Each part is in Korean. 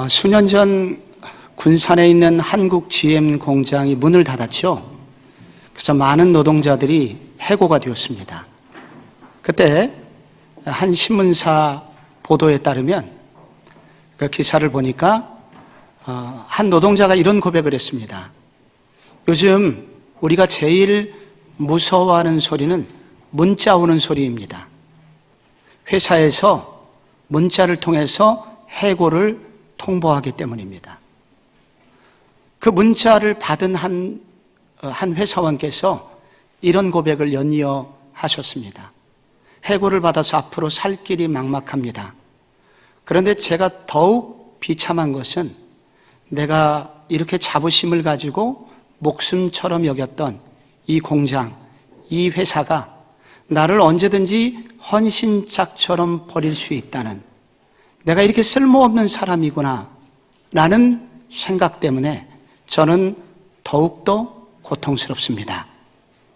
수년 전 군산에 있는 한국 GM 공장이 문을 닫았죠. 그래서 많은 노동자들이 해고가 되었습니다. 그때 한 신문사 보도에 따르면 그 기사를 보니까 한 노동자가 이런 고백을 했습니다. 요즘 우리가 제일 무서워하는 소리는 문자 오는 소리입니다. 회사에서 문자를 통해서 해고를 통보하기 때문입니다. 그 문자를 받은 한 회사원께서 이런 고백을 연이어 하셨습니다. 해고를 받아서 앞으로 살 길이 막막합니다. 그런데 제가 더욱 비참한 것은 내가 이렇게 자부심을 가지고 목숨처럼 여겼던 이 공장, 이 회사가 나를 언제든지 헌신짝처럼 버릴 수 있다는, 내가 이렇게 쓸모없는 사람이구나 라는 생각 때문에 저는 더욱더 고통스럽습니다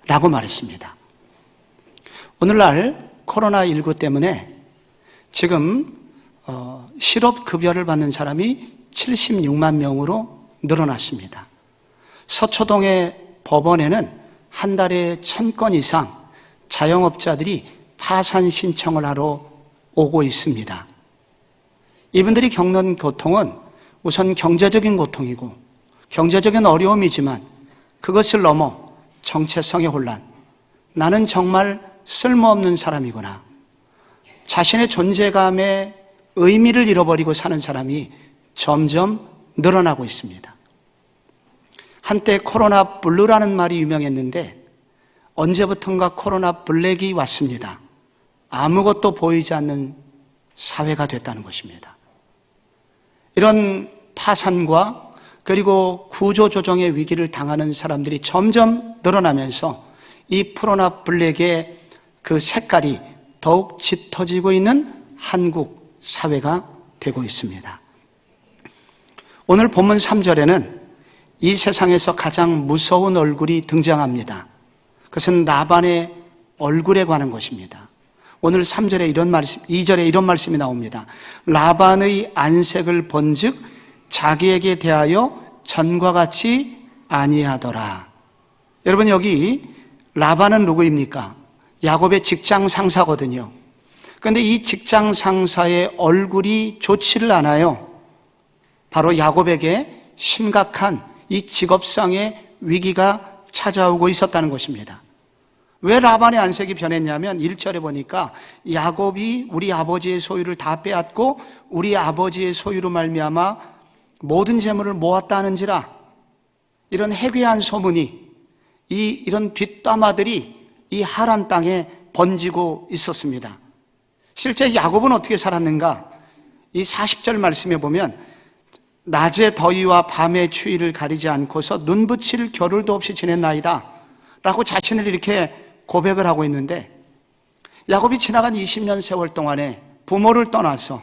라고 말했습니다. 오늘날 코로나19 때문에 지금 실업급여를 받는 사람이 76만 명으로 늘어났습니다. 서초동의 법원에는 한 달에 1000건 이상 자영업자들이 파산 신청을 하러 오고 있습니다. 이분들이 겪는 고통은 우선 경제적인 고통이고 경제적인 어려움이지만 그것을 넘어 정체성의 혼란, 나는 정말 쓸모없는 사람이구나, 자신의 존재감의 의미를 잃어버리고 사는 사람이 점점 늘어나고 있습니다. 한때 코로나 블루라는 말이 유명했는데 언제부턴가 코로나 블랙이 왔습니다. 아무것도 보이지 않는 사회가 됐다는 것입니다. 이런 파산과 그리고 구조조정의 위기를 당하는 사람들이 점점 늘어나면서 이 코로나 블랙의 그 색깔이 더욱 짙어지고 있는 한국 사회가 되고 있습니다. 오늘 본문 3절에는 이 세상에서 가장 무서운 얼굴이 등장합니다. 그것은 라반의 얼굴에 관한 것입니다. 오늘 3절에 이런 말씀, 2절에 이런 말씀이 나옵니다. 라반의 안색을 본즉 자기에게 대하여 전과 같이 아니하더라. 여러분, 여기 라반은 누구입니까? 야곱의 직장 상사거든요. 그런데 이 직장 상사의 얼굴이 좋지를 않아요. 바로 야곱에게 심각한 이 직업상의 위기가 찾아오고 있었다는 것입니다. 왜 라반의 안색이 변했냐면 1절에 보니까 야곱이 우리 아버지의 소유를 다 빼앗고 우리 아버지의 소유로 말미암아 모든 재물을 모았다 하는지라, 이런 해괴한 소문이, 이런 뒷담화들이 이 하란 땅에 번지고 있었습니다. 실제 야곱은 어떻게 살았는가? 이 40절 말씀에 보면 낮의 더위와 밤의 추위를 가리지 않고서 눈 붙일 겨를도 없이 지냈나이다 라고 자신을 이렇게 고백을 하고 있는데, 야곱이 지나간 20년 세월 동안에 부모를 떠나서,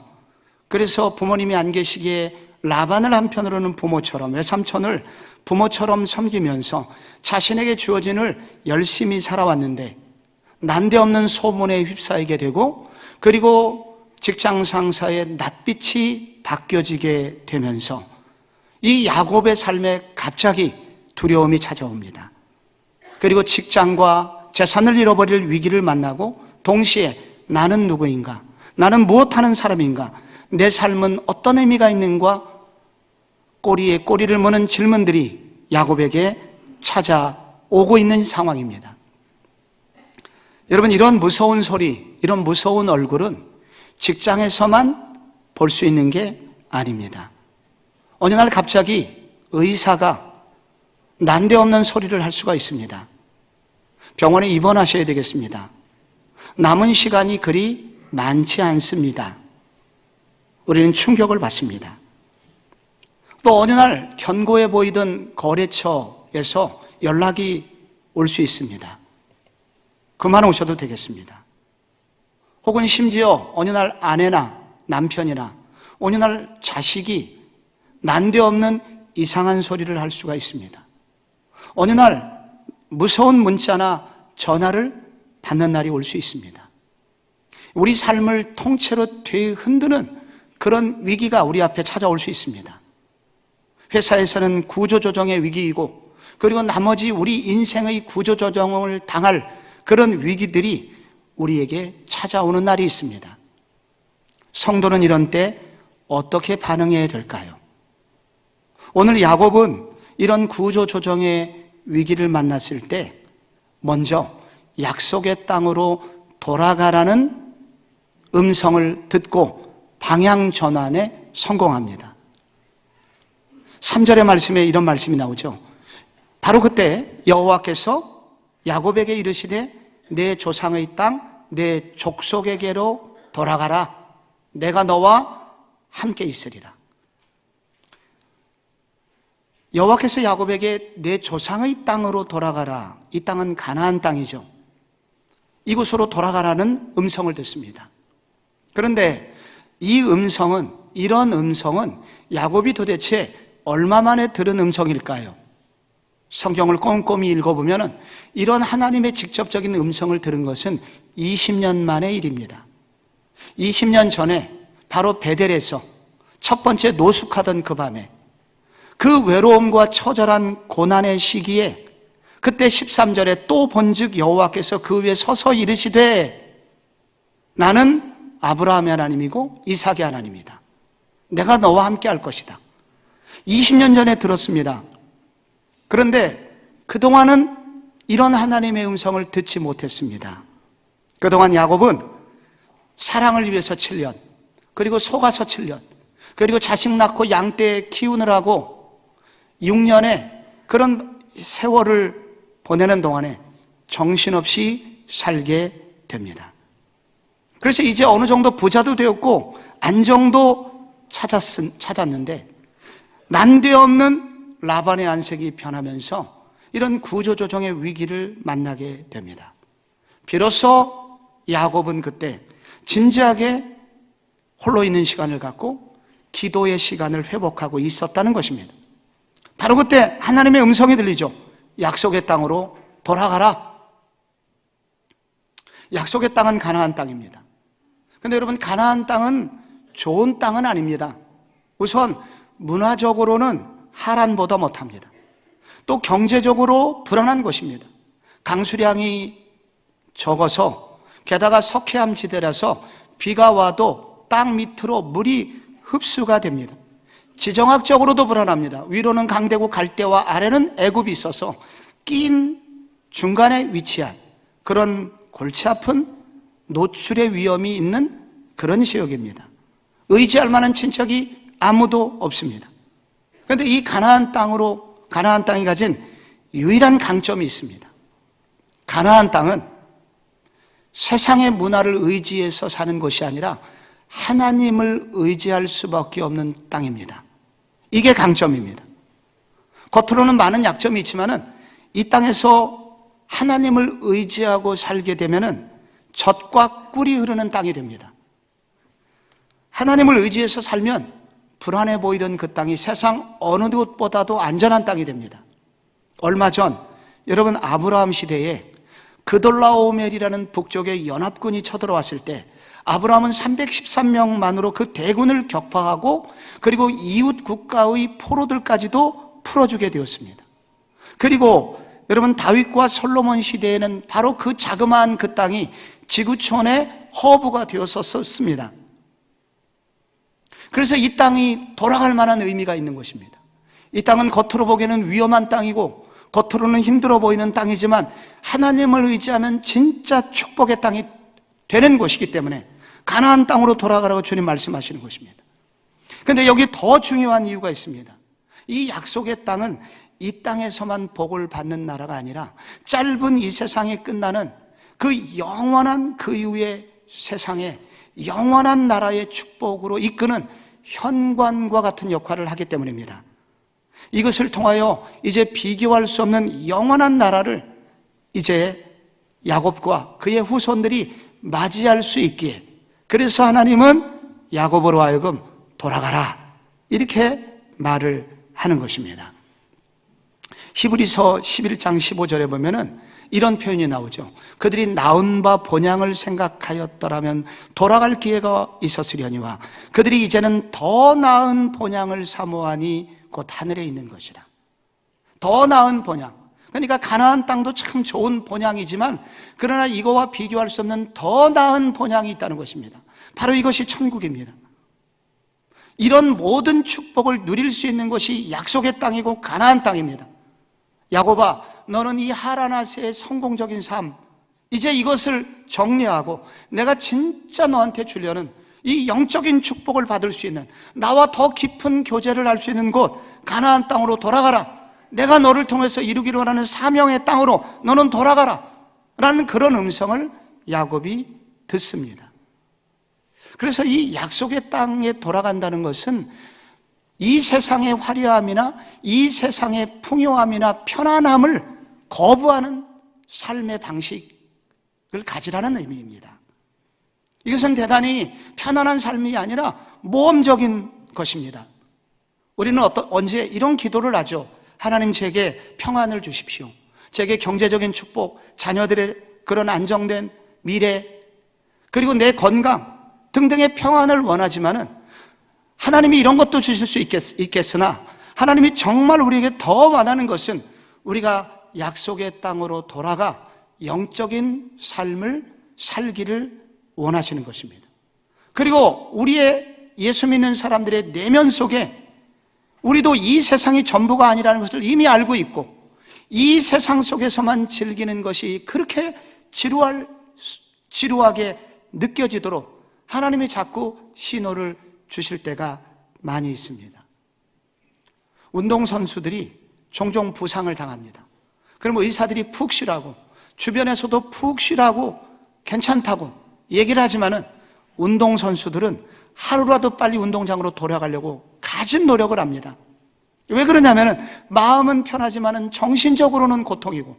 그래서 부모님이 안 계시기에 라반을 한편으로는 부모처럼, 외삼촌을 부모처럼 섬기면서 자신에게 주어진을 열심히 살아왔는데 난데없는 소문에 휩싸이게 되고, 그리고 직장 상사의 낯빛이 바뀌어지게 되면서 이 야곱의 삶에 갑자기 두려움이 찾아옵니다. 그리고 직장과 재산을 잃어버릴 위기를 만나고 동시에 나는 누구인가? 나는 무엇하는 사람인가? 내 삶은 어떤 의미가 있는가? 꼬리에 꼬리를 무는 질문들이 야곱에게 찾아오고 있는 상황입니다. 여러분, 이런 무서운 소리, 이런 무서운 얼굴은 직장에서만 볼 수 있는 게 아닙니다. 어느 날 갑자기 의사가 난데없는 소리를 할 수가 있습니다. 병원에 입원하셔야 되겠습니다. 남은 시간이 그리 많지 않습니다. 우리는 충격을 받습니다. 또 어느 날 견고해 보이던 거래처에서 연락이 올 수 있습니다. 그만 오셔도 되겠습니다. 혹은 심지어 어느 날 아내나 남편이나 어느 날 자식이 난데없는 이상한 소리를 할 수가 있습니다. 어느 날 무서운 문자나 전화를 받는 날이 올 수 있습니다. 우리 삶을 통째로 되흔드는 그런 위기가 우리 앞에 찾아올 수 있습니다. 회사에서는 구조조정의 위기이고, 그리고 나머지 우리 인생의 구조조정을 당할 그런 위기들이 우리에게 찾아오는 날이 있습니다. 성도는 이런 때 어떻게 반응해야 될까요? 오늘 야곱은 이런 구조조정의 위기를 만났을 때 먼저 약속의 땅으로 돌아가라는 음성을 듣고 방향 전환에 성공합니다. 3절의 말씀에 이런 말씀이 나오죠. 바로 그때 여호와께서 야곱에게 이르시되 내 조상의 땅, 내 족속에게로 돌아가라. 내가 너와 함께 있으리라. 여호와께서 야곱에게 내 조상의 땅으로 돌아가라. 이 땅은 가나안 땅이죠. 이곳으로 돌아가라는 음성을 듣습니다. 그런데 이런 음성은 야곱이 도대체 얼마 만에 들은 음성일까요? 성경을 꼼꼼히 읽어보면 이런 하나님의 직접적인 음성을 들은 것은 20년 만의 일입니다. 20년 전에 바로 베델에서 첫 번째 노숙하던 그 밤에, 그 외로움과 처절한 고난의 시기에 그때 13절에 또 본즉 여호와께서 그 위에 서서 이르시되 나는 아브라함의 하나님이고 이삭의 하나님이다. 내가 너와 함께 할 것이다. 20년 전에 들었습니다. 그런데 그동안은 이런 하나님의 음성을 듣지 못했습니다. 그동안 야곱은 사랑을 위해서 7년, 그리고 속아서 7년, 그리고 자식 낳고 양떼 키우느라고 6년의 그런 세월을 보내는 동안에 정신없이 살게 됩니다. 그래서 이제 어느 정도 부자도 되었고 안정도 찾았는데 난데없는 라반의 안색이 변하면서 이런 구조조정의 위기를 만나게 됩니다. 비로소 야곱은 그때 진지하게 홀로 있는 시간을 갖고 기도의 시간을 회복하고 있었다는 것입니다. 바로 그때 하나님의 음성이 들리죠. 약속의 땅으로 돌아가라. 약속의 땅은 가나안 땅입니다. 그런데 여러분, 가나안 땅은 좋은 땅은 아닙니다. 우선 문화적으로는 하란보다 못합니다. 또 경제적으로 불안한 곳입니다. 강수량이 적어서, 게다가 석회암 지대라서 비가 와도 땅 밑으로 물이 흡수가 됩니다. 지정학적으로도 불안합니다. 위로는 강대국 갈대와 아래는 애굽이 있어서 낀 중간에 위치한 그런 골치 아픈 노출의 위험이 있는 그런 지역입니다. 의지할 만한 친척이 아무도 없습니다. 그런데 이 가나안 땅이 가진 유일한 강점이 있습니다. 가나안 땅은 세상의 문화를 의지해서 사는 것이 아니라 하나님을 의지할 수밖에 없는 땅입니다. 이게 강점입니다. 겉으로는 많은 약점이 있지만은 이 땅에서 하나님을 의지하고 살게 되면은 젖과 꿀이 흐르는 땅이 됩니다. 하나님을 의지해서 살면 불안해 보이던 그 땅이 세상 어느 곳보다도 안전한 땅이 됩니다. 얼마 전 여러분, 아브라함 시대에 그돌라오멜이라는 북쪽의 연합군이 쳐들어왔을 때 아브라함은 313명만으로 그 대군을 격파하고 그리고 이웃 국가의 포로들까지도 풀어주게 되었습니다. 그리고 여러분, 다윗과 솔로몬 시대에는 바로 그 자그마한 그 땅이 지구촌의 허브가 되었었습니다. 그래서 이 땅이 돌아갈 만한 의미가 있는 것입니다. 이 땅은 겉으로 보기에는 위험한 땅이고 겉으로는 힘들어 보이는 땅이지만 하나님을 의지하면 진짜 축복의 땅이 되는 곳이기 때문에 가나안 땅으로 돌아가라고 주님 말씀하시는 것입니다. 그런데 여기 더 중요한 이유가 있습니다. 이 약속의 땅은 이 땅에서만 복을 받는 나라가 아니라 짧은 이 세상에 끝나는 그 영원한 그 이후의 세상에 영원한 나라의 축복으로 이끄는 현관과 같은 역할을 하기 때문입니다. 이것을 통하여 이제 비교할 수 없는 영원한 나라를 이제 야곱과 그의 후손들이 맞이할 수 있기에, 그래서 하나님은 야곱으로 하여금 돌아가라 이렇게 말을 하는 것입니다. 히브리서 11장 15절에 보면은 이런 표현이 나오죠. 그들이 나은 바 본향을 생각하였더라면 돌아갈 기회가 있었으려니와 그들이 이제는 더 나은 본향을 사모하니 곧 하늘에 있는 것이라. 더 나은 본향. 그러니까 가나안 땅도 참 좋은 본향이지만 그러나 이거와 비교할 수 없는 더 나은 본향이 있다는 것입니다. 바로 이것이 천국입니다. 이런 모든 축복을 누릴 수 있는 것이 약속의 땅이고 가나안 땅입니다. 야곱아, 너는 이 하라나세의 성공적인 삶, 이제 이것을 정리하고 내가 진짜 너한테 주려는 이 영적인 축복을 받을 수 있는, 나와 더 깊은 교제를 할 수 있는 곳 가나안 땅으로 돌아가라. 내가 너를 통해서 이루기로 하는 사명의 땅으로 너는 돌아가라 라는 그런 음성을 야곱이 듣습니다. 그래서 이 약속의 땅에 돌아간다는 것은 이 세상의 화려함이나 이 세상의 풍요함이나 편안함을 거부하는 삶의 방식을 가지라는 의미입니다. 이것은 대단히 편안한 삶이 아니라 모험적인 것입니다. 우리는 언제 이런 기도를 하죠. 하나님, 제게 평안을 주십시오. 제게 경제적인 축복, 자녀들의 그런 안정된 미래, 그리고 내 건강 등등의 평안을 원하지만은 하나님이 이런 것도 주실 수 있겠으나 하나님이 정말 우리에게 더 원하는 것은 우리가 약속의 땅으로 돌아가 영적인 삶을 살기를 원하시는 것입니다. 그리고 우리의 예수 믿는 사람들의 내면 속에 우리도 이 세상이 전부가 아니라는 것을 이미 알고 있고 이 세상 속에서만 즐기는 것이 그렇게 지루하게 느껴지도록 하나님이 자꾸 신호를 주실 때가 많이 있습니다. 운동선수들이 종종 부상을 당합니다. 그럼 의사들이 푹 쉬라고, 주변에서도 푹 쉬라고 괜찮다고 얘기를 하지만은 운동선수들은 하루라도 빨리 운동장으로 돌아가려고 가진 노력을 합니다. 왜 그러냐면은 마음은 편하지만은 정신적으로는 고통이고,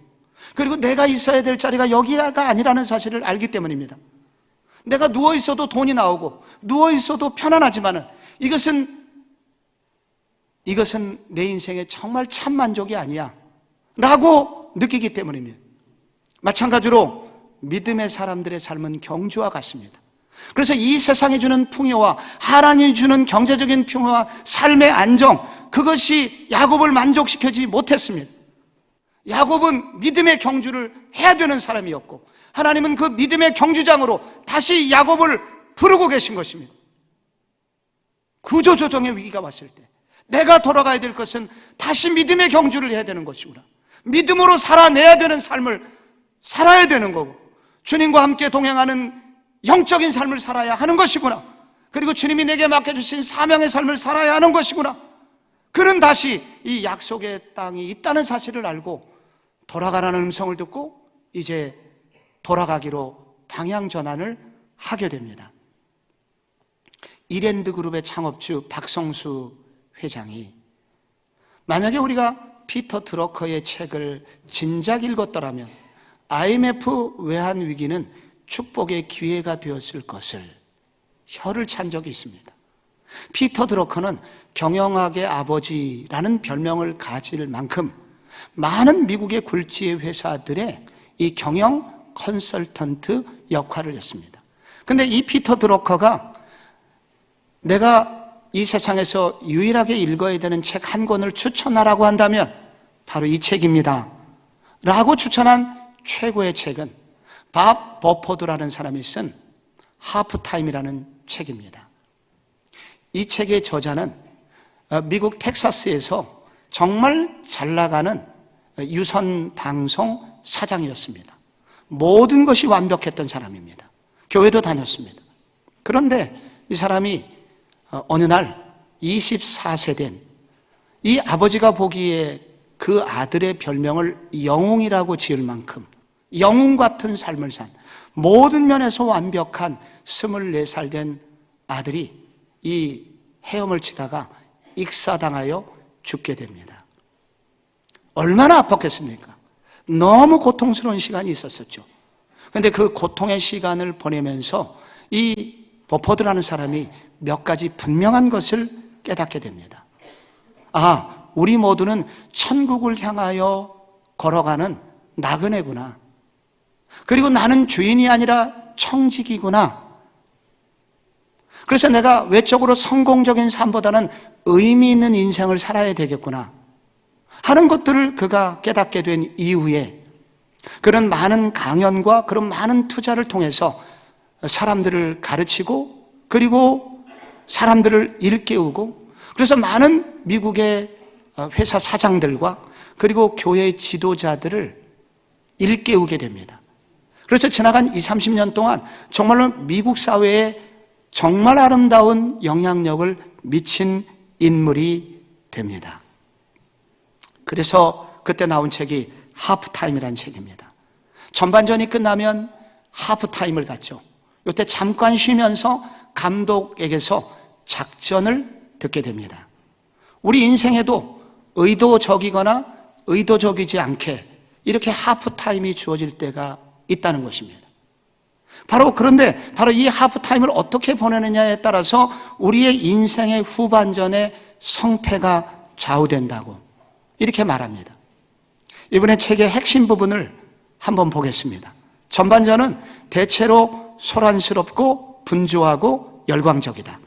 그리고 내가 있어야 될 자리가 여기가 아니라는 사실을 알기 때문입니다. 내가 누워 있어도 돈이 나오고 누워 있어도 편안하지만은 이것은 내 인생의 정말 참 만족이 아니야 라고 느끼기 때문입니다. 마찬가지로 믿음의 사람들의 삶은 경주와 같습니다. 그래서 이 세상이 주는 풍요와 하나님이 주는 경제적인 풍요와 삶의 안정, 그것이 야곱을 만족시키지 못했습니다. 야곱은 믿음의 경주를 해야 되는 사람이었고 하나님은 그 믿음의 경주장으로 다시 야곱을 부르고 계신 것입니다. 구조조정의 위기가 왔을 때 내가 돌아가야 될 것은 다시 믿음의 경주를 해야 되는 것이구나. 믿음으로 살아내야 되는 삶을 살아야 되는 거고 주님과 함께 동행하는 영적인 삶을 살아야 하는 것이구나. 그리고 주님이 내게 맡겨주신 사명의 삶을 살아야 하는 것이구나. 그는 다시 이 약속의 땅이 있다는 사실을 알고 돌아가라는 음성을 듣고 이제 돌아가기로 방향 전환을 하게 됩니다. 이랜드 그룹의 창업주 박성수 회장이 만약에 우리가 피터 드러커의 책을 진작 읽었더라면 IMF 외환 위기는 축복의 기회가 되었을 것을 혀를 찬 적이 있습니다. 피터 드러커는 경영학의 아버지라는 별명을 가질 만큼 많은 미국의 굴지의 회사들의 이 경영 컨설턴트 역할을 했습니다. 근데 이 피터 드러커가 내가 이 세상에서 유일하게 읽어야 되는 책 한 권을 추천하라고 한다면 바로 이 책입니다 라고 추천한 최고의 책은 밥 버퍼드라는 사람이 쓴 하프타임이라는 책입니다. 이 책의 저자는 미국 텍사스에서 정말 잘 나가는 유선 방송 사장이었습니다. 모든 것이 완벽했던 사람입니다. 교회도 다녔습니다. 그런데 이 사람이 어느 날 24세 된 이 아버지가 보기에 그 아들의 별명을 영웅이라고 지을 만큼 영웅 같은 삶을 산 모든 면에서 완벽한 24살 된 아들이 이 헤엄을 치다가 익사당하여 죽게 됩니다. 얼마나 아팠겠습니까? 너무 고통스러운 시간이 있었었죠. 그런데 그 고통의 시간을 보내면서 이 버퍼드라는 사람이 몇 가지 분명한 것을 깨닫게 됩니다. 아, 우리 모두는 천국을 향하여 걸어가는 나그네구나. 그리고 나는 주인이 아니라 청직이구나. 그래서 내가 외적으로 성공적인 삶보다는 의미 있는 인생을 살아야 되겠구나 하는 것들을 그가 깨닫게 된 이후에 그런 많은 강연과 그런 많은 투자를 통해서 사람들을 가르치고 그리고 사람들을 일깨우고 그래서 많은 미국의 회사 사장들과 그리고 교회 지도자들을 일깨우게 됩니다. 그래서 지나간 20, 30년 동안 정말로 미국 사회에 정말 아름다운 영향력을 미친 인물이 됩니다. 그래서 그때 나온 책이 하프타임이라는 책입니다. 전반전이 끝나면 하프타임을 갖죠. 이때 잠깐 쉬면서 감독에게서 작전을 듣게 됩니다. 우리 인생에도 의도적이거나 의도적이지 않게 이렇게 하프타임이 주어질 때가 있다는 것입니다. 그런데 바로 이 하프타임을 어떻게 보내느냐에 따라서 우리의 인생의 후반전의 성패가 좌우된다고 이렇게 말합니다. 이번에 책의 핵심 부분을 한번 보겠습니다. 전반전은 대체로 소란스럽고 분주하고 열광적이다.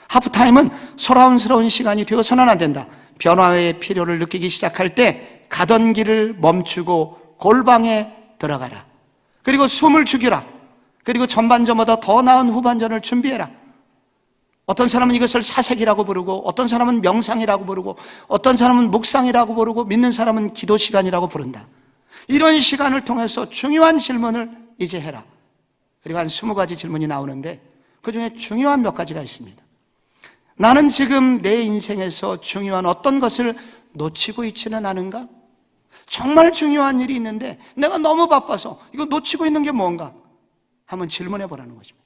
하프타임은 소란스러운 시간이 되어서는 안 된다. 변화의 필요를 느끼기 시작할 때 가던 길을 멈추고 골방에 들어가라. 그리고 숨을 죽이라. 그리고 전반전보다 더 나은 후반전을 준비해라. 어떤 사람은 이것을 사색이라고 부르고 어떤 사람은 명상이라고 부르고 어떤 사람은 묵상이라고 부르고 믿는 사람은 기도 시간이라고 부른다. 이런 시간을 통해서 중요한 질문을 이제 해라. 그리고 한 20가지 질문이 나오는데 그중에 중요한 몇 가지가 있습니다. 나는 지금 내 인생에서 중요한 어떤 것을 놓치고 있지는 않은가? 정말 중요한 일이 있는데 내가 너무 바빠서 이거 놓치고 있는 게 뭔가? 한번 질문해 보라는 것입니다.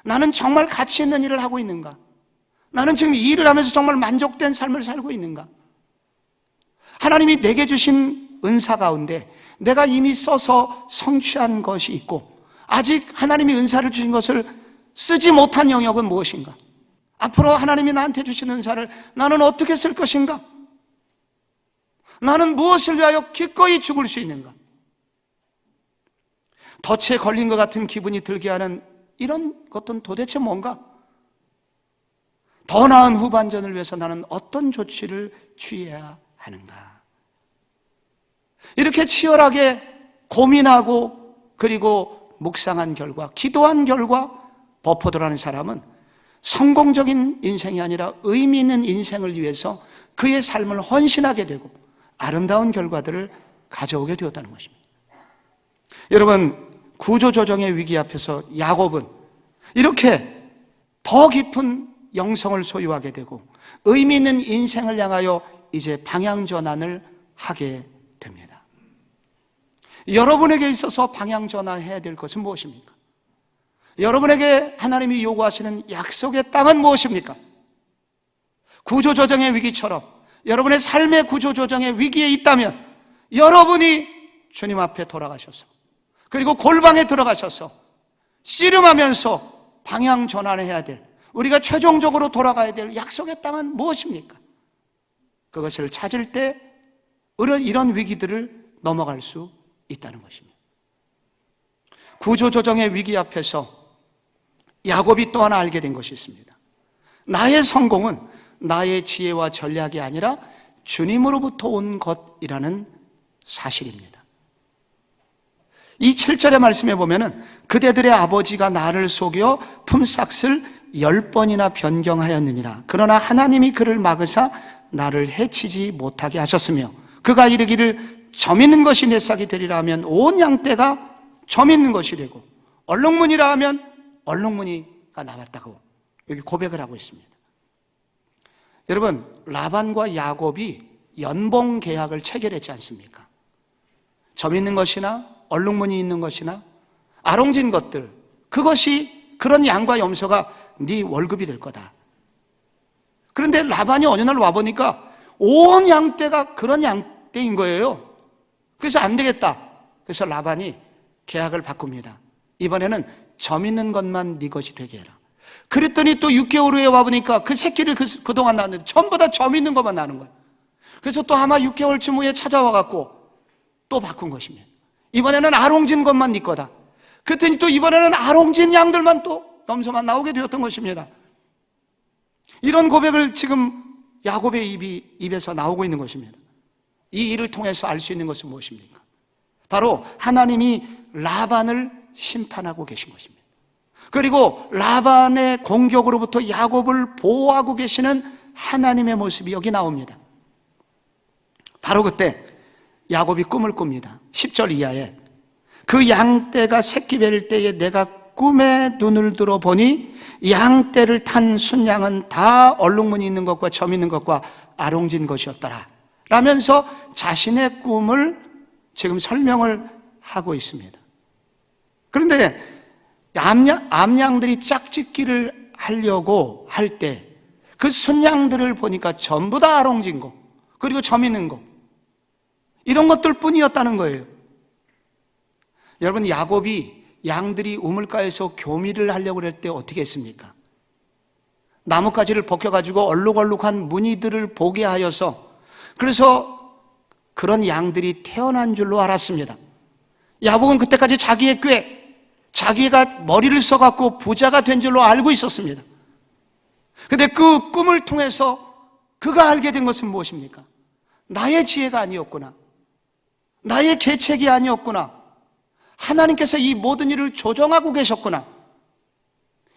나는 정말 가치 있는 일을 하고 있는가? 나는 지금 이 일을 하면서 정말 만족된 삶을 살고 있는가? 하나님이 내게 주신 은사 가운데 내가 이미 써서 성취한 것이 있고 아직 하나님이 은사를 주신 것을 쓰지 못한 영역은 무엇인가? 앞으로 하나님이 나한테 주신 은사를 나는 어떻게 쓸 것인가? 나는 무엇을 위하여 기꺼이 죽을 수 있는가? 덫에 걸린 것 같은 기분이 들게 하는 이런 것은 도대체 뭔가? 더 나은 후반전을 위해서 나는 어떤 조치를 취해야 하는가? 이렇게 치열하게 고민하고 그리고 묵상한 결과, 기도한 결과 버퍼드라는 사람은 성공적인 인생이 아니라 의미 있는 인생을 위해서 그의 삶을 헌신하게 되고 아름다운 결과들을 가져오게 되었다는 것입니다. 여러분, 구조조정의 위기 앞에서 야곱은 이렇게 더 깊은 영성을 소유하게 되고 의미 있는 인생을 향하여 이제 방향 전환을 하게 됩니다. 여러분에게 있어서 방향 전환해야 될 것은 무엇입니까? 여러분에게 하나님이 요구하시는 약속의 땅은 무엇입니까? 구조조정의 위기처럼 여러분의 삶의 구조조정의 위기에 있다면 여러분이 주님 앞에 돌아가셔서 그리고 골방에 들어가셔서 씨름하면서 방향 전환을 해야 될, 우리가 최종적으로 돌아가야 될 약속의 땅은 무엇입니까? 그것을 찾을 때 이런 위기들을 넘어갈 수 있다는 것입니다. 구조조정의 위기 앞에서 야곱이 또 하나 알게 된 것이 있습니다. 나의 성공은 나의 지혜와 전략이 아니라 주님으로부터 온 것이라는 사실입니다. 이 7절의 말씀에 보면은 그대들의 아버지가 나를 속여 품삯을 10번이나 변경하였느니라. 그러나 하나님이 그를 막으사 나를 해치지 못하게 하셨으며 그가 이르기를 점 있는 것이 내 싹이 되리라 하면 온 양떼가 점 있는 것이 되고 얼룩무늬라 하면 얼룩무늬가 나왔다고 여기 고백을 하고 있습니다. 여러분, 라반과 야곱이 연봉 계약을 체결했지 않습니까? 점 있는 것이나 얼룩무늬 있는 것이나 아롱진 것들, 그것이 그런 양과 염소가 네 월급이 될 거다. 그런데 라반이 어느 날 와보니까 온 양떼가 그런 양떼인 거예요. 그래서 안 되겠다. 그래서 라반이 계약을 바꿉니다. 이번에는 점 있는 것만 네 것이 되게 해라. 그랬더니 또 6개월 후에 와보니까 그 새끼를 그동안 낳았는데 전부 다 점 있는 것만 나는 거예요. 그래서 또 아마 6개월쯤 후에 찾아와 갖고 또 바꾼 것입니다. 이번에는 아롱진 것만 네 거다. 그랬더니 또 이번에는 아롱진 양들만 또 염소만 나오게 되었던 것입니다. 이런 고백을 지금 야곱의 입에서 나오고 있는 것입니다. 이 일을 통해서 알 수 있는 것은 무엇입니까? 바로 하나님이 라반을 심판하고 계신 것입니다. 그리고 라반의 공격으로부터 야곱을 보호하고 계시는 하나님의 모습이 여기 나옵니다. 바로 그때 야곱이 꿈을 꿉니다. 10절 이하에 그 양떼가 새끼 뵐 때에 내가 꿈에 눈을 들어 보니 양떼를 탄 순양은 다 얼룩무늬 있는 것과 점 있는 것과 아롱진 것이었더라 라면서 자신의 꿈을 지금 설명을 하고 있습니다. 그런데 암양들이 짝짓기를 하려고 할 때 그 순양들을 보니까 전부 다 아롱진 거 그리고 점 있는 거 이런 것들 뿐이었다는 거예요. 여러분, 야곱이 양들이 우물가에서 교미를 하려고 할 때 어떻게 했습니까? 나뭇가지를 벗겨가지고 얼룩얼룩한 무늬들을 보게 하여서 그래서 그런 양들이 태어난 줄로 알았습니다. 야곱은 그때까지 자기의 꾀, 자기가 머리를 써갖고 부자가 된 줄로 알고 있었습니다. 그런데 그 꿈을 통해서 그가 알게 된 것은 무엇입니까? 나의 지혜가 아니었구나, 나의 계책이 아니었구나, 하나님께서 이 모든 일을 조정하고 계셨구나.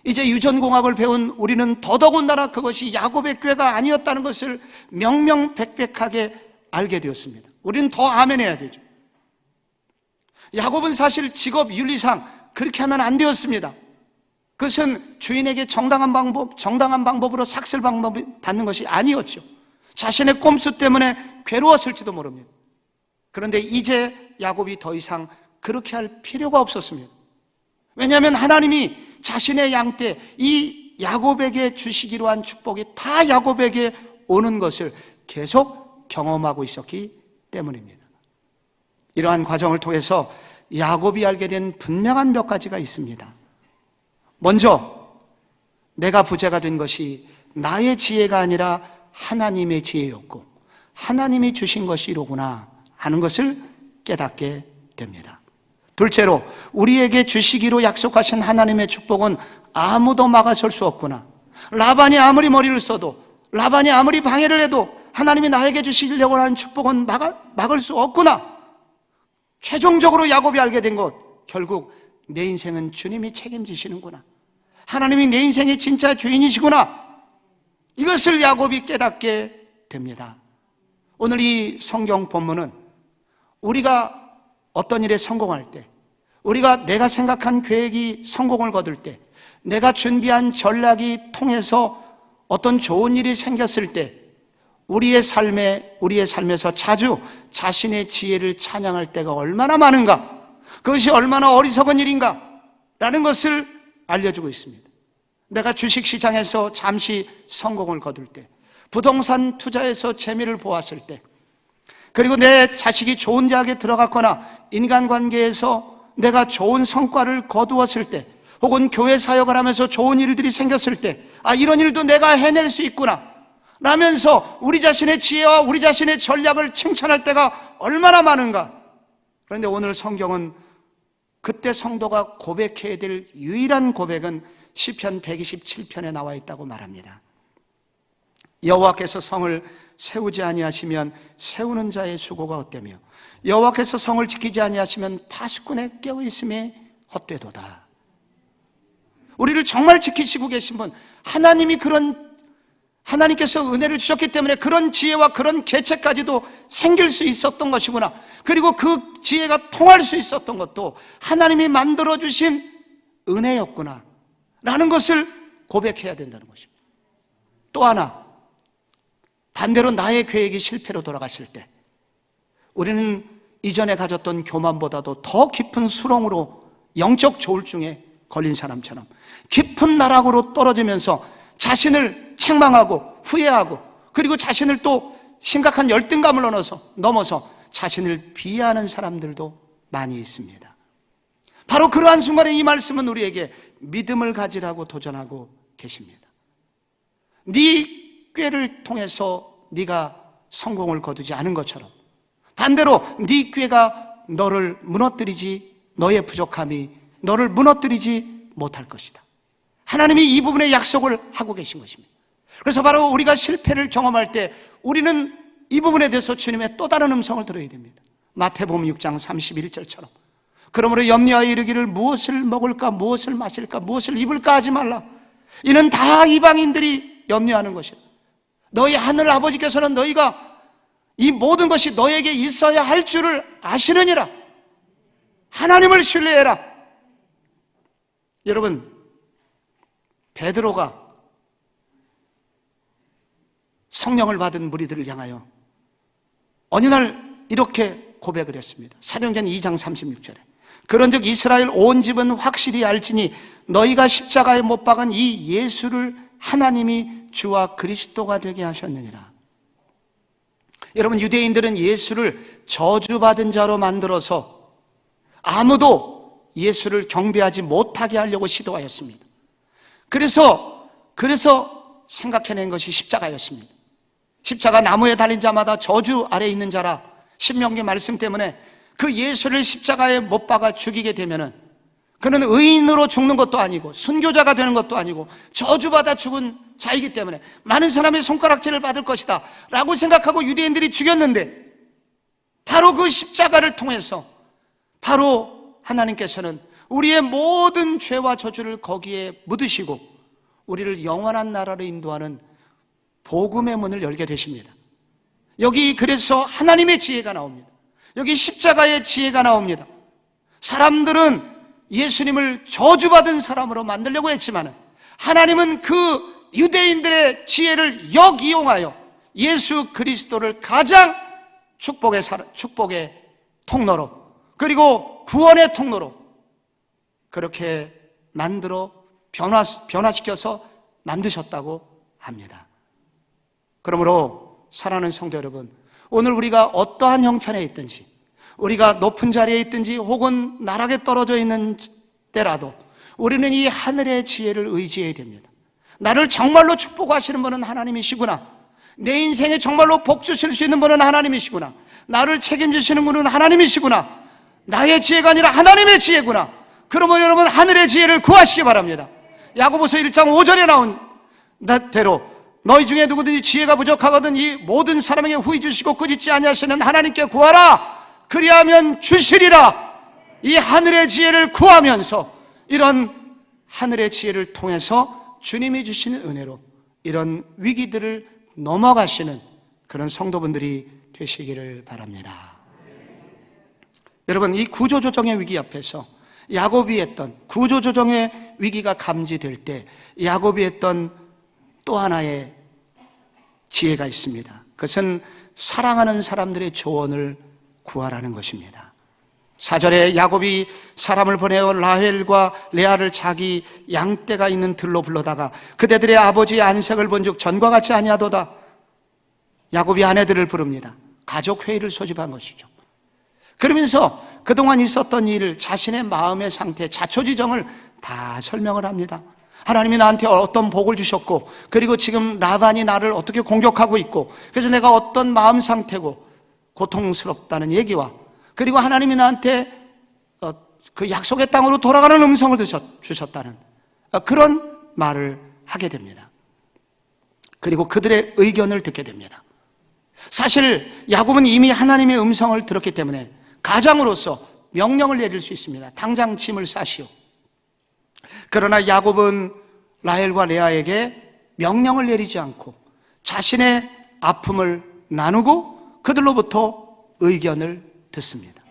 이제 유전공학을 배운 우리는 더더군다나 그것이 야곱의 꾀가 아니었다는 것을 명명백백하게 알게 되었습니다. 우리는 더 아멘해야 되죠. 야곱은 사실 직업 윤리상 그렇게 하면 안 되었습니다. 그것은 주인에게 정당한 방법으로 삭슬 방법을 받는 것이 아니었죠. 자신의 꼼수 때문에 괴로웠을지도 모릅니다. 그런데 이제 야곱이 더 이상 그렇게 할 필요가 없었습니다. 왜냐하면 하나님이 자신의 양떼, 이 야곱에게 주시기로 한 축복이 다 야곱에게 오는 것을 계속 경험하고 있었기 때문입니다. 이러한 과정을 통해서 야곱이 알게 된 분명한 몇 가지가 있습니다. 먼저 내가 부자가 된 것이 나의 지혜가 아니라 하나님의 지혜였고 하나님이 주신 것이 이로구나 하는 것을 깨닫게 됩니다. 둘째로 우리에게 주시기로 약속하신 하나님의 축복은 아무도 막아설 수 없구나. 라반이 아무리 머리를 써도, 라반이 아무리 방해를 해도 하나님이 나에게 주시려고 하는 축복은 막을 수 없구나. 최종적으로 야곱이 알게 된 것, 결국 내 인생은 주님이 책임지시는구나, 하나님이 내 인생의 진짜 주인이시구나, 이것을 야곱이 깨닫게 됩니다. 오늘 이 성경 본문은 우리가 어떤 일에 성공할 때, 우리가 내가 생각한 계획이 성공을 거둘 때, 내가 준비한 전략이 통해서 어떤 좋은 일이 생겼을 때 우리의 삶에서 자주 자신의 지혜를 찬양할 때가 얼마나 많은가, 그것이 얼마나 어리석은 일인가 라는 것을 알려주고 있습니다. 내가 주식시장에서 잠시 성공을 거둘 때, 부동산 투자에서 재미를 보았을 때, 그리고 내 자식이 좋은 대학에 들어갔거나 인간관계에서 내가 좋은 성과를 거두었을 때, 혹은 교회 사역을 하면서 좋은 일들이 생겼을 때, 이런 일도 내가 해낼 수 있구나 라면서 우리 자신의 지혜와 우리 자신의 전략을 칭찬할 때가 얼마나 많은가. 그런데 오늘 성경은 그때 성도가 고백해야 될 유일한 고백은 시편 127편에 나와 있다고 말합니다. 여호와께서 성을 세우지 아니하시면 세우는 자의 수고가 헛되며 여호와께서 성을 지키지 아니하시면 파수꾼의 깨어있음에 헛되도다. 우리를 정말 지키시고 계신 분, 하나님께서 은혜를 주셨기 때문에 그런 지혜와 그런 계책까지도 생길 수 있었던 것이구나. 그리고 그 지혜가 통할 수 있었던 것도 하나님이 만들어주신 은혜였구나 라는 것을 고백해야 된다는 것입니다. 또 하나, 반대로 나의 계획이 실패로 돌아갔을 때 우리는 이전에 가졌던 교만보다도 더 깊은 수렁으로 영적 조울증에 걸린 사람처럼 깊은 나락으로 떨어지면서 자신을 책망하고 후회하고, 그리고 자신을 또 심각한 열등감을 넘어서 자신을 비하하는 사람들도 많이 있습니다. 바로 그러한 순간에 이 말씀은 우리에게 믿음을 가지라고 도전하고 계십니다. 네 꾀를 통해서 네가 성공을 거두지 않은 것처럼 반대로 네 교회가 너를 무너뜨리지, 너의 부족함이 너를 무너뜨리지 못할 것이다. 하나님이 이 부분에 약속을 하고 계신 것입니다. 그래서 바로 우리가 실패를 경험할 때 우리는 이 부분에 대해서 주님의 또 다른 음성을 들어야 됩니다. 마태복음 6장 31절처럼 그러므로 염려하여 이르기를 무엇을 먹을까, 무엇을 마실까, 무엇을 입을까 하지 말라. 이는 다 이방인들이 염려하는 것이다. 너희 하늘 아버지께서는 너희가 이 모든 것이 너에게 있어야 할 줄을 아시느니라. 하나님을 신뢰해라. 여러분, 베드로가 성령을 받은 무리들을 향하여 어느 날 이렇게 고백을 했습니다. 사도행전 2장 36절에 그런즉 이스라엘 온 집은 확실히 알지니 너희가 십자가에 못 박은 이 예수를 하나님이 주와 그리스도가 되게 하셨느니라. 여러분, 유대인들은 예수를 저주받은 자로 만들어서 아무도 예수를 경배하지 못하게 하려고 시도하였습니다. 그래서 생각해낸 것이 십자가였습니다. 십자가 나무에 달린 자마다 저주 아래 있는 자라. 신명기 말씀 때문에 그 예수를 십자가에 못 박아 죽이게 되면은 그는 의인으로 죽는 것도 아니고 순교자가 되는 것도 아니고 저주받아 죽은 자이기 때문에 많은 사람의 손가락질을 받을 것이다 라고 생각하고 유대인들이 죽였는데, 바로 그 십자가를 통해서 바로 하나님께서는 우리의 모든 죄와 저주를 거기에 묻으시고 우리를 영원한 나라로 인도하는 복음의 문을 열게 되십니다. 여기 그래서 하나님의 지혜가 나옵니다. 여기 십자가의 지혜가 나옵니다. 사람들은 예수님을 저주받은 사람으로 만들려고 했지만 하나님은 그 유대인들의 지혜를 역이용하여 예수 그리스도를 가장 축복의 통로로, 그리고 구원의 통로로 그렇게 만들어 변화시켜서 만드셨다고 합니다. 그러므로 사랑하는 성도 여러분, 오늘 우리가 어떠한 형편에 있든지, 우리가 높은 자리에 있든지 혹은 나락에 떨어져 있는 때라도 우리는 이 하늘의 지혜를 의지해야 됩니다. 나를 정말로 축복하시는 분은 하나님이시구나. 내 인생에 정말로 복 주실 수 있는 분은 하나님이시구나. 나를 책임지시는 분은 하나님이시구나. 나의 지혜가 아니라 하나님의 지혜구나. 그러면 여러분, 하늘의 지혜를 구하시기 바랍니다. 야고보서 1장 5절에 나온 대로 너희 중에 누구든지 지혜가 부족하거든 이 모든 사람에게 후히 주시고 꾸짖지 아니하시는 하나님께 구하라. 그리하면 주시리라. 이 하늘의 지혜를 구하면서 이런 하늘의 지혜를 통해서 주님이 주시는 은혜로 이런 위기들을 넘어가시는 그런 성도분들이 되시기를 바랍니다. 여러분, 이 구조조정의 위기 앞에서 야곱이 했던 구조조정의 위기가 감지될 때 야곱이 했던 또 하나의 지혜가 있습니다. 그것은 사랑하는 사람들의 조언을 구하라는 것입니다. 4절에 야곱이 사람을 보내어 라헬과 레아를 자기 양떼가 있는 들로 불러다가 그대들의 아버지의 안색을 본즉 전과 같이 아니하도다. 야곱이 아내들을 부릅니다. 가족 회의를 소집한 것이죠. 그러면서 그동안 있었던 일을, 자신의 마음의 상태, 자초지정을 다 설명을 합니다. 하나님이 나한테 어떤 복을 주셨고, 그리고 지금 라반이 나를 어떻게 공격하고 있고, 그래서 내가 어떤 마음 상태고 고통스럽다는 얘기와, 그리고 하나님이 나한테 그 약속의 땅으로 돌아가는 음성을 주셨다는 그런 말을 하게 됩니다. 그리고 그들의 의견을 듣게 됩니다. 사실 야곱은 이미 하나님의 음성을 들었기 때문에 가장으로서 명령을 내릴 수 있습니다. 당장 짐을 싸시오. 그러나 야곱은 라헬과 레아에게 명령을 내리지 않고 자신의 아픔을 나누고 그들로부터 의견을 듣습니다.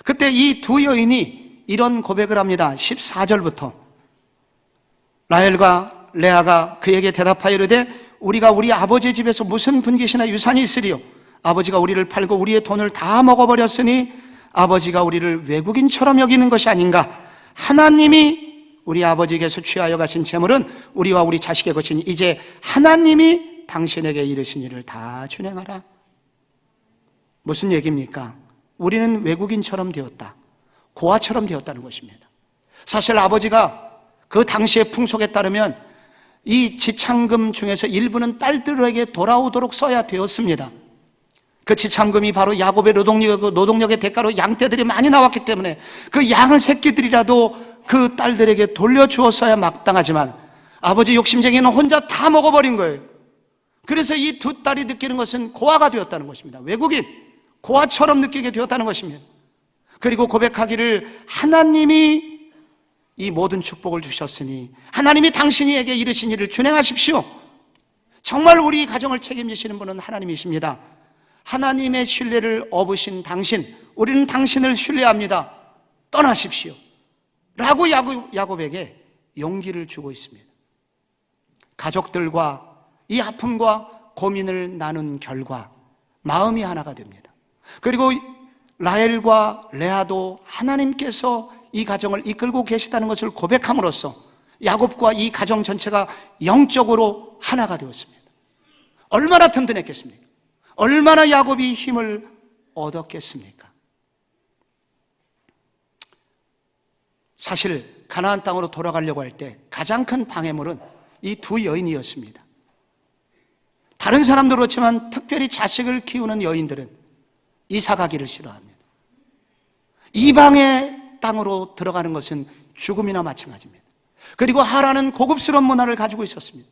그때 이 두 여인이 이런 고백을 합니다. 14절부터 라헬과 레아가 그에게 대답하여 이르되 우리가 우리 아버지의 집에서 무슨 분깃이나 유산이 있으리요? 아버지가 우리를 팔고 우리의 돈을 다 먹어버렸으니 아버지가 우리를 외국인처럼 여기는 것이 아닌가? 하나님이 우리 아버지께서 취하여 가신 재물은 우리와 우리 자식의 것이니 이제 하나님이 당신에게 이르신 일을 다 준행하라. 무슨 얘기입니까? 우리는 외국인처럼 되었다, 고아처럼 되었다는 것입니다. 사실 아버지가 그 당시의 풍속에 따르면 이 지창금 중에서 일부는 딸들에게 돌아오도록 써야 되었습니다. 그 지참금이 바로 야곱의 노동력의 대가로 양떼들이 많이 나왔기 때문에 그 양 새끼들이라도 그 딸들에게 돌려주었어야 마땅하지만 아버지 욕심쟁이는 혼자 다 먹어버린 거예요. 그래서 이 두 딸이 느끼는 것은 고아가 되었다는 것입니다. 외국인, 고아처럼 느끼게 되었다는 것입니다. 그리고 고백하기를 하나님이 이 모든 축복을 주셨으니 하나님이 당신에게 이르신 일을 준행하십시오. 정말 우리 가정을 책임지시는 분은 하나님이십니다. 하나님의 신뢰를 업으신 당신, 우리는 당신을 신뢰합니다. 떠나십시오 라고 야곱에게 용기를 주고 있습니다. 가족들과 이 아픔과 고민을 나눈 결과 마음이 하나가 됩니다. 그리고 라헬과 레아도 하나님께서 이 가정을 이끌고 계시다는 것을 고백함으로써 야곱과 이 가정 전체가 영적으로 하나가 되었습니다. 얼마나 든든했겠습니까? 얼마나 야곱이 힘을 얻었겠습니까? 사실 가나안 땅으로 돌아가려고 할 때 가장 큰 방해물은 이 두 여인이었습니다. 다른 사람도 그렇지만 특별히 자식을 키우는 여인들은 이사 가기를 싫어합니다. 이방의 땅으로 들어가는 것은 죽음이나 마찬가지입니다. 그리고 하란은 고급스러운 문화를 가지고 있었습니다.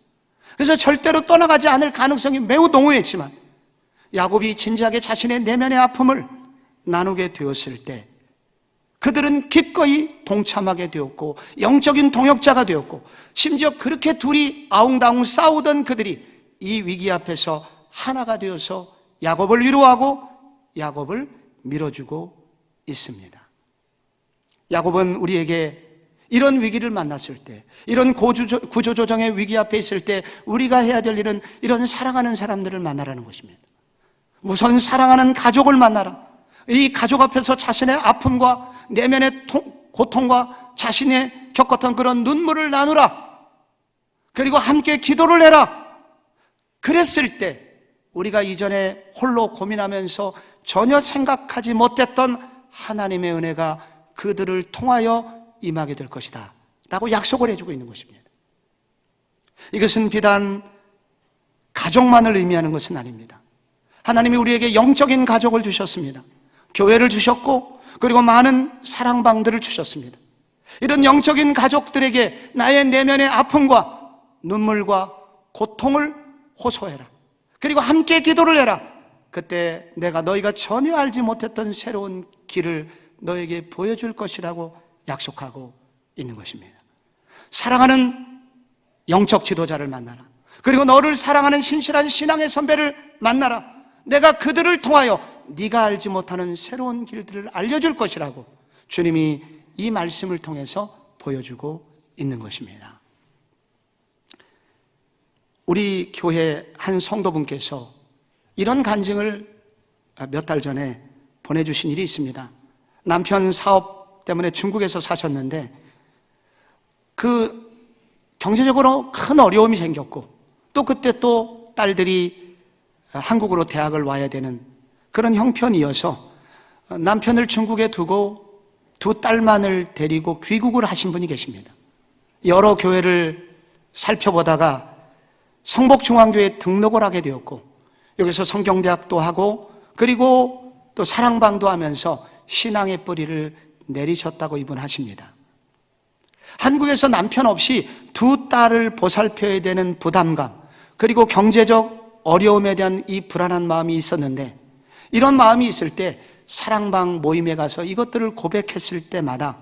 그래서 절대로 떠나가지 않을 가능성이 매우 농후했지만 야곱이 진지하게 자신의 내면의 아픔을 나누게 되었을 때 그들은 기꺼이 동참하게 되었고 영적인 동역자가 되었고 심지어 그렇게 둘이 아웅다웅 싸우던 그들이 이 위기 앞에서 하나가 되어서 야곱을 위로하고 야곱을 밀어주고 있습니다. 야곱은 우리에게 이런 위기를 만났을 때, 이런 구조조정의 위기 앞에 있을 때 우리가 해야 될 일은 이런 사랑하는 사람들을 만나라는 것입니다. 우선 사랑하는 가족을 만나라. 이 가족 앞에서 자신의 아픔과 내면의 고통과 자신의 겪었던 그런 눈물을 나누라. 그리고 함께 기도를 해라. 그랬을 때 우리가 이전에 홀로 고민하면서 전혀 생각하지 못했던 하나님의 은혜가 그들을 통하여 임하게 될 것이다 라고 약속을 해주고 있는 것입니다. 이것은 비단 가족만을 의미하는 것은 아닙니다. 하나님이 우리에게 영적인 가족을 주셨습니다. 교회를 주셨고 그리고 많은 사랑방들을 주셨습니다. 이런 영적인 가족들에게 나의 내면의 아픔과 눈물과 고통을 호소해라. 그리고 함께 기도를 해라. 그때 내가 너희가 전혀 알지 못했던 새로운 길을 너에게 보여줄 것이라고 약속하고 있는 것입니다. 사랑하는 영적 지도자를 만나라. 그리고 너를 사랑하는 신실한 신앙의 선배를 만나라. 내가 그들을 통하여 네가 알지 못하는 새로운 길들을 알려줄 것이라고 주님이 이 말씀을 통해서 보여주고 있는 것입니다. 우리 교회 한 성도분께서 이런 간증을 몇 달 전에 보내주신 일이 있습니다. 남편 사업 때문에 중국에서 사셨는데 그 경제적으로 큰 어려움이 생겼고 또 그때 또 딸들이 한국으로 대학을 와야 되는 그런 형편이어서 남편을 중국에 두고 두 딸만을 데리고 귀국을 하신 분이 계십니다. 여러 교회를 살펴보다가 성복중앙교회에 등록을 하게 되었고 여기서 성경대학도 하고 그리고 또 사랑방도 하면서 신앙의 뿌리를 내리셨다고 이분 하십니다. 한국에서 남편 없이 두 딸을 보살펴야 되는 부담감 그리고 경제적 어려움에 대한 이 불안한 마음이 있었는데 이런 마음이 있을 때 사랑방 모임에 가서 이것들을 고백했을 때마다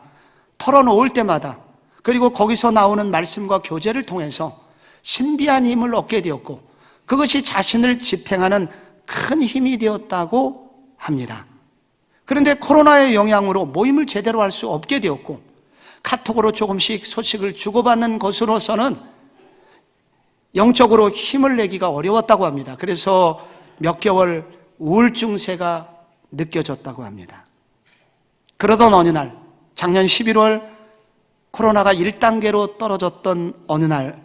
털어놓을 때마다 그리고 거기서 나오는 말씀과 교제를 통해서 신비한 힘을 얻게 되었고 그것이 자신을 지탱하는 큰 힘이 되었다고 합니다. 그런데 코로나의 영향으로 모임을 제대로 할 수 없게 되었고 카톡으로 조금씩 소식을 주고받는 것으로서는 영적으로 힘을 내기가 어려웠다고 합니다. 그래서 몇 개월 우울증세가 느껴졌다고 합니다. 그러던 어느 날 작년 11월 코로나가 1단계로 떨어졌던 어느 날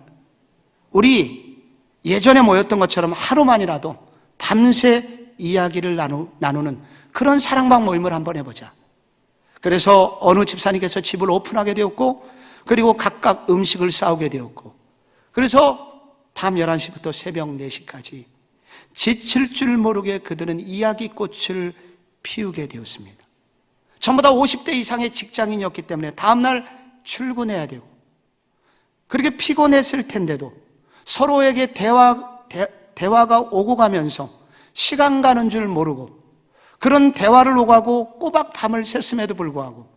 우리 예전에 모였던 것처럼 하루만이라도 밤새 이야기를 나누는 그런 사랑방 모임을 한번 해보자. 그래서 어느 집사님께서 집을 오픈하게 되었고 그리고 각각 음식을 싸우게 되었고 그래서 밤 11시부터 새벽 4시까지 지칠 줄 모르게 그들은 이야기꽃을 피우게 되었습니다. 전부 다 50대 이상의 직장인이었기 때문에 다음날 출근해야 되고, 그렇게 피곤했을 텐데도 서로에게 대화가 오고 가면서 시간 가는 줄 모르고 그런 대화를 오가고 꼬박 밤을 샜음에도 불구하고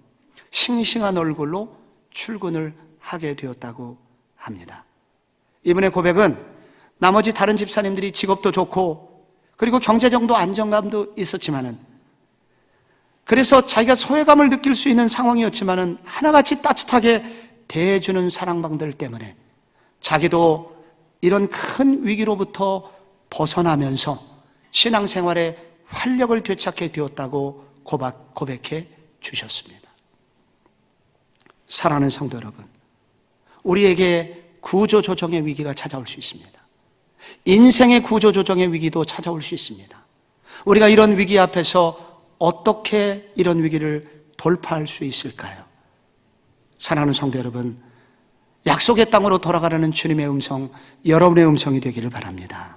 싱싱한 얼굴로 출근을 하게 되었다고 합니다. 이분의 고백은 나머지 다른 집사님들이 직업도 좋고 그리고 경제정도 안정감도 있었지만은, 그래서 자기가 소외감을 느낄 수 있는 상황이었지만은 하나같이 따뜻하게 대해주는 사랑방들 때문에 자기도 이런 큰 위기로부터 벗어나면서 신앙생활에 활력을 되찾게 되었다고 고백해 주셨습니다. 사랑하는 성도 여러분, 우리에게 구조조정의 위기가 찾아올 수 있습니다. 인생의 구조조정의 위기도 찾아올 수 있습니다. 우리가 이런 위기 앞에서 어떻게 이런 위기를 돌파할 수 있을까요? 사랑하는 성도 여러분, 약속의 땅으로 돌아가라는 주님의 음성, 여러분의 음성이 되기를 바랍니다.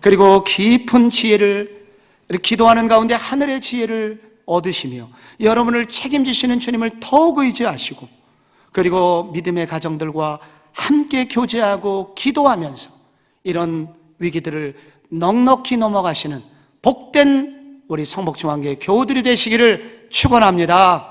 그리고 깊은 지혜를, 기도하는 가운데 하늘의 지혜를 얻으시며 여러분을 책임지시는 주님을 더욱 의지하시고, 그리고 믿음의 가정들과 함께 교제하고 기도하면서 이런 위기들을 넉넉히 넘어가시는 복된 우리 성복중앙교회 교우들이 되시기를 축원합니다.